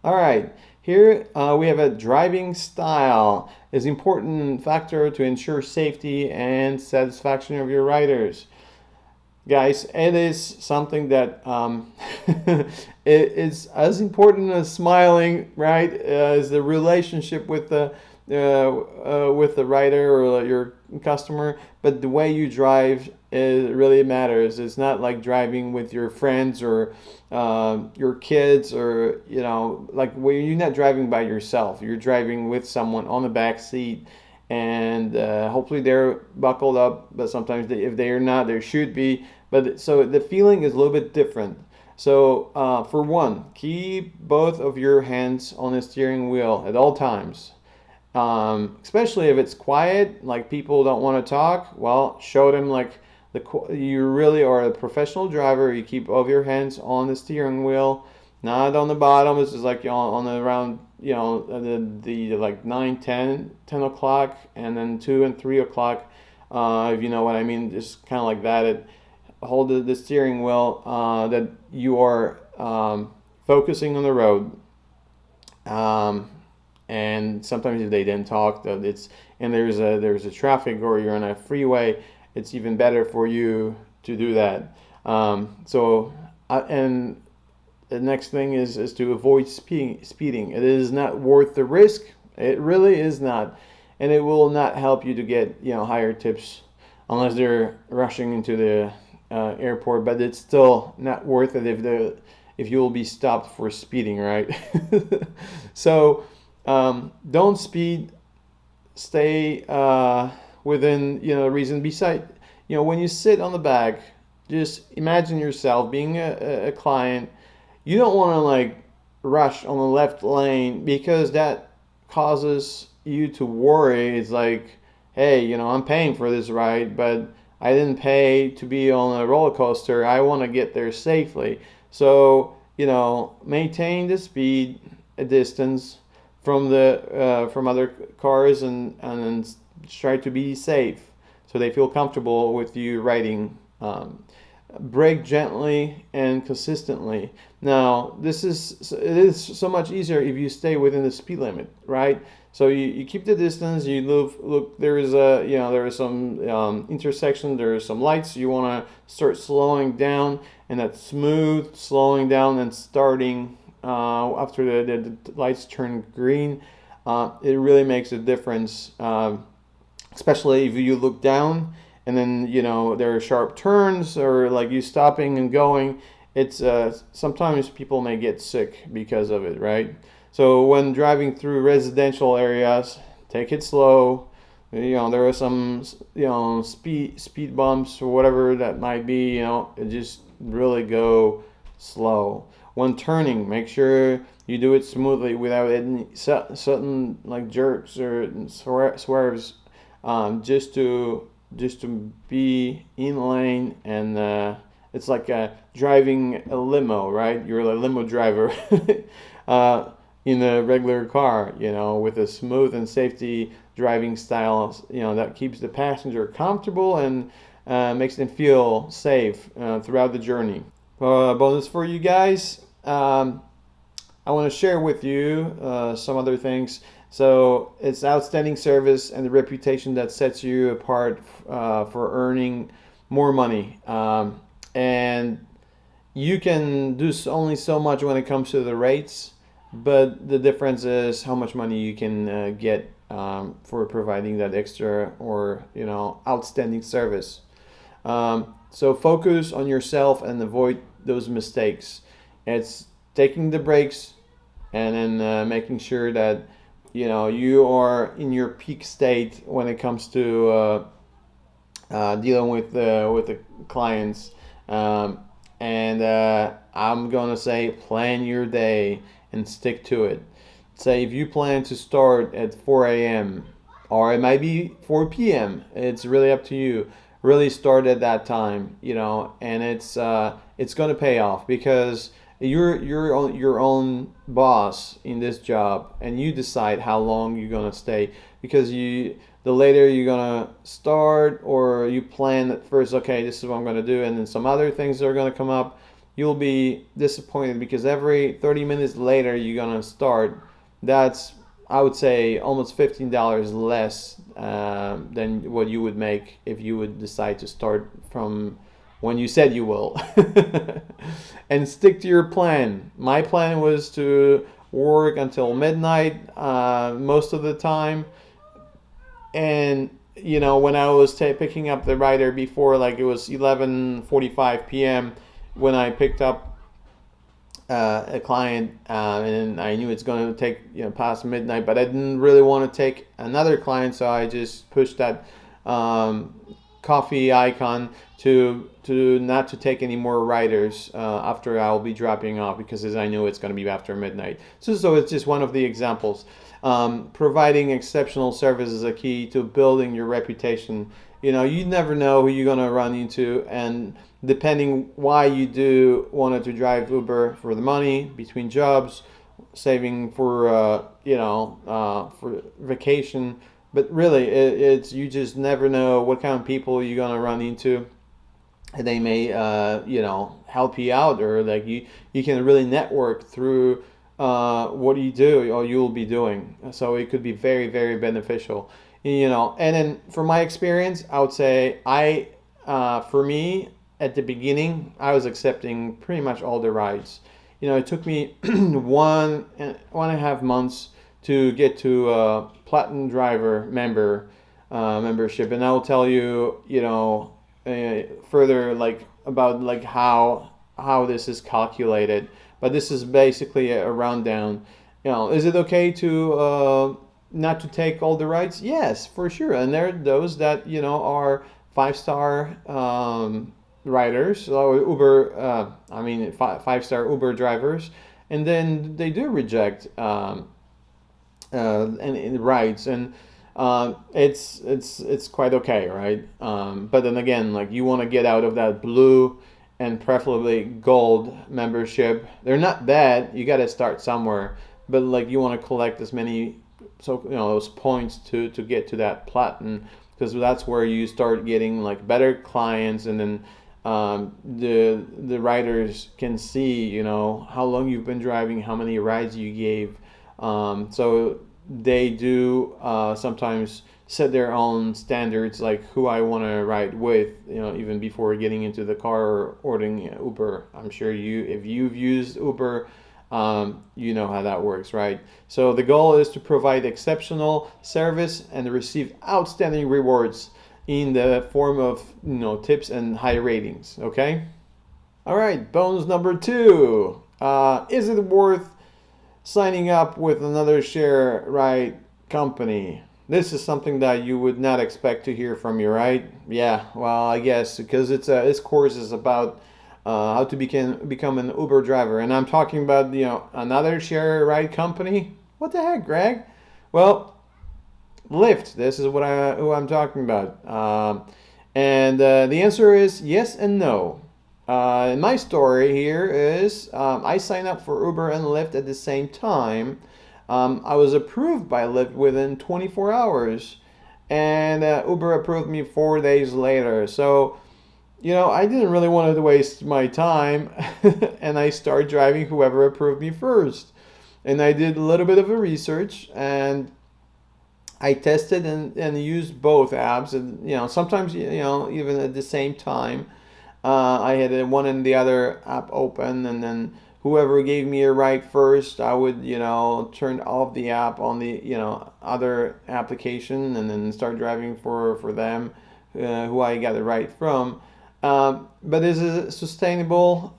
All right, here we have a driving style is important factor to ensure safety and satisfaction of your riders. Guys, it is something that it is as important as smiling, right? As the relationship with the rider or your customer. But the way you drive it really matters. It's not like driving with your friends or your kids, or like when you're not driving by yourself. You're driving with someone on the back seat, and hopefully they're buckled up. But sometimes if they are not, they should be. But so the feeling is a little bit different. So for one, keep both of your hands on the steering wheel at all times. Especially if it's quiet, like people don't want to talk. Well, show them like you really are a professional driver. You keep both your hands on the steering wheel, not on the bottom. It's just like on the around the like 9, 10 o'clock, and then 2 and 3 o'clock. If you know what I mean, just kind of like that. Hold the steering wheel that you are focusing on the road. And sometimes if they didn't talk, that it's and there's a traffic or you're on a freeway, it's even better for you to do that. And the next thing is to avoid speeding. It is not worth the risk. It really is not, and it will not help you to get higher tips unless they're rushing into the airport. But it's still not worth it if you will be stopped for speeding, right? So don't speed. Stay within reason. Beside, when you sit on the back, just imagine yourself being a client. You don't want to like rush on the left lane because that causes you to worry. It's like, hey, I'm paying for this ride, but I didn't pay to be on a roller coaster. I want to get there safely. So maintain the speed, a distance from other cars, and try to be safe so they feel comfortable with you riding. Brake gently and consistently. Now it is so much easier if you stay within the speed limit, right? So you keep the distance. You look. There is some intersection. There are some lights. You want to start slowing down, and that smooth slowing down and starting after the lights turn green. It really makes a difference, especially if you look down and then there are sharp turns or like you stopping and going. It's sometimes people may get sick because of it, right? So when driving through residential areas, take it slow. There are some speed bumps or whatever that might be. Just really go slow. When turning, make sure you do it smoothly without any sudden like jerks or swerves. Just to be in lane, and it's like driving a limo, right? You're a limo driver in a regular car, with a smooth and safety driving style, that keeps the passenger comfortable and makes them feel safe throughout the journey. Bonus for you guys. I want to share with you some other things. So it's outstanding service and the reputation that sets you apart for earning more money. And you can do only so much when it comes to the rates, but the difference is how much money you can get for providing that extra or outstanding service. So focus on yourself and avoid those mistakes. It's taking the breaks and then making sure that you are in your peak state when it comes to dealing with the clients. And I'm gonna say plan your day and stick to it. Say if you plan to start at 4 a.m. or it might be 4 p.m. It's really up to you. Really start at that time, and it's gonna pay off because you're your own boss in this job, and you decide how long you're gonna stay. Because the later you're gonna start, or you plan at first, okay, this is what I'm gonna do, and then some other things are gonna come up. you'll be disappointed because every 30 minutes later you're gonna start. That's, I would say, almost $15 less than what you would make if you would decide to start from when you said you will. And stick to your plan. My plan was to work until midnight most of the time, and when I was picking up the rider before, like it was 11:45 p.m. when I picked up a client, and I knew it's going to take past midnight, but I didn't really want to take another client, so I just pushed that coffee icon to not to take any more riders after I'll be dropping off, because as I know it's going to be after midnight. So it's just one of the examples. Providing exceptional service is a key to building your reputation. You never know who you're going to run into, and depending why you do wanted to drive Uber, for the money, between jobs, saving for for vacation, but really it's you just never know what kind of people you're going to run into. They may help you out, or like you can really network through what you do or you'll be doing, so it could be very, very beneficial. And then from my experience, I would say for me, at the beginning I was accepting pretty much all the rides. It took me 1.5 months to get to platinum driver membership, and I will tell you further like about like how this is calculated. But this is basically a rundown. Is it okay to not to take all the rides? Yes, for sure. And there are those that are 5-star riders, or Uber. I mean, 5-star Uber drivers, and then they do reject and rides, and it's quite okay, right? But then again, like you want to get out of that blue and preferably gold membership. They're not bad. You got to start somewhere, but like you want to collect as many those points to get to that platinum, because that's where you start getting like better clients, and then the riders can see how long you've been driving, how many rides you gave. So they do sometimes set their own standards, like who I want to ride with, even before getting into the car or ordering Uber. I'm sure if you've used Uber, you know how that works, right? So the goal is to provide exceptional service and receive outstanding rewards in the form of tips and high ratings. Okay. All right. Bonus number 2. Is it worth signing up with another share ride company? This is something that you would not expect to hear from me, right? Yeah, well, I guess because this course is about how to become an Uber driver, and I'm talking about another share ride company. What the heck, Greg? Well, Lyft. This is who I'm talking about, and the answer is yes and no. And my story here is I signed up for Uber and Lyft at the same time. I was approved by Lyft within 24 hours, and Uber approved me 4 days later. So, I didn't really want to waste my time, and I started driving whoever approved me first. And I did a little bit of a research, and I tested and used both apps, and sometimes even at the same time. I had one and the other app open, and then whoever gave me a ride first, I would turn off the app on the other application, and then start driving for them, who I got the ride from. But is it sustainable?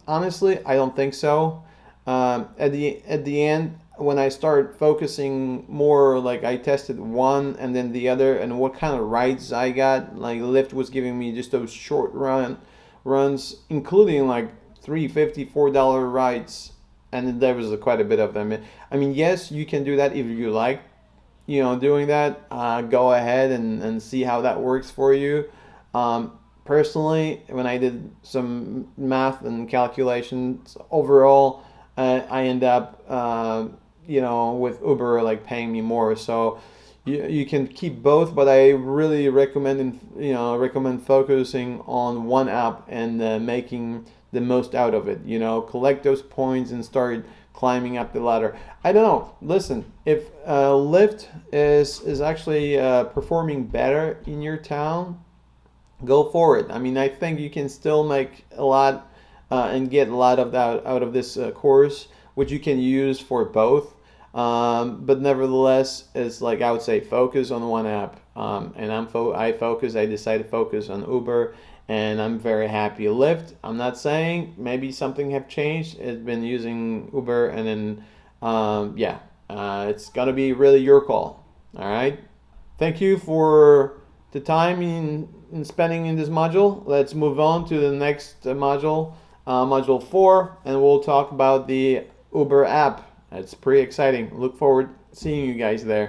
Honestly, I don't think so. At the end, when I start focusing more, like I tested one and then the other, and what kind of rides I got. Like Lyft was giving me just those short runs, including like $3.50, $4 rides, and there was quite a bit of them. I mean, yes, you can do that if you like, doing that. Go ahead and see how that works for you. Personally, when I did some math and calculations, overall, I end up, with Uber like paying me more. So you can keep both, but I really recommend focusing on one app and making the most out of it. Collect those points and start climbing up the ladder. I don't know. Listen, if Lyft is actually performing better in your town, go for it. I mean, I think you can still make a lot and get a lot of that out of this course, which you can use for both. But nevertheless, it's like I would say focus on one app. And I decided to focus on Uber, and I'm very happy. Lyft, I'm not saying, maybe something have changed. It's been using Uber, and then it's gonna be really your call. All right. Thank you for the time in spending in this module. Let's move on to the next module, module 4, and we'll talk about the Uber app. It's pretty exciting. Look forward to seeing you guys there.